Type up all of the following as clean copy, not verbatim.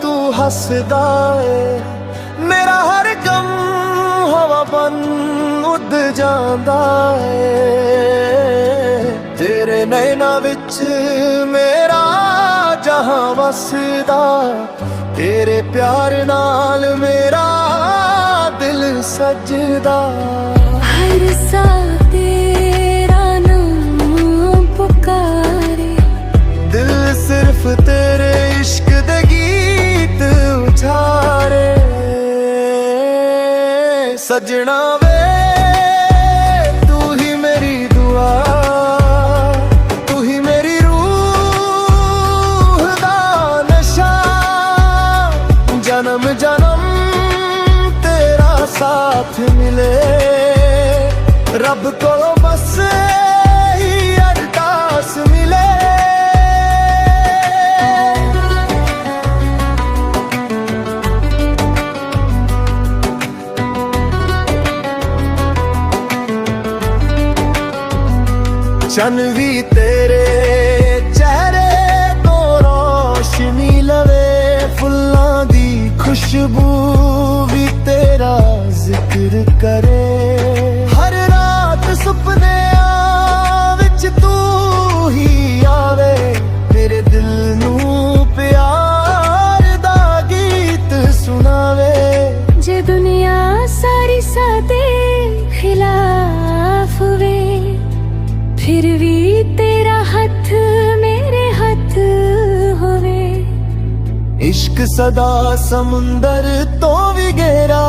तू हसदा है मेरा हर गम हवा बन उड़ जांदा है। तेरे नैना विच मेरा जहां वसदा, तेरे प्यार नाल मेरा दिल सजदा। हर सा तेरा नाम पुकारे, दिल सिर्फ तेरे इश्क दे गीत उचारे। सजना वे तू ही मेरी दुआ, तू ही मेरी रूह दा नशा। जन्म जन्म तेरा साथ मिले, रब को बस ही अरदास मिले। चन भी तेरे चेहरे तो रोशनी लवे, फुल्लां दी खुशबू भी तेरा जिक्र करे। हर रात सुपने विच तू ही आवे, मेरे दिल नू प्यार दा गीत सुनावे। जे दुनिया सारी सादे खिलाफ वे, फिर भी तेरा हथ मेरे हथ होवे। इश्क सदा समुंदर तो भी गहरा,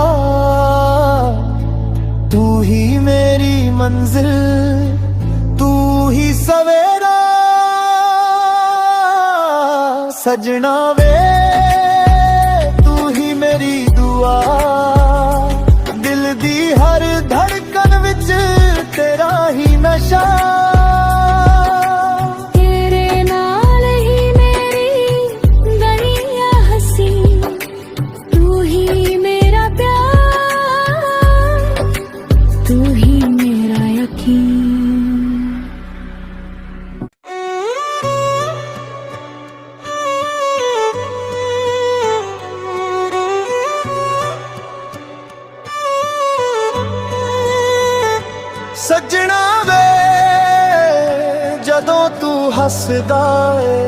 तू ही मेरी मंजिल, तू ही सवेरा। सजना वे तू ही मेरी दुआ, दिल दी हर धड़कन विच तेरा ही नशा। सजना वे जदों तू हसदा है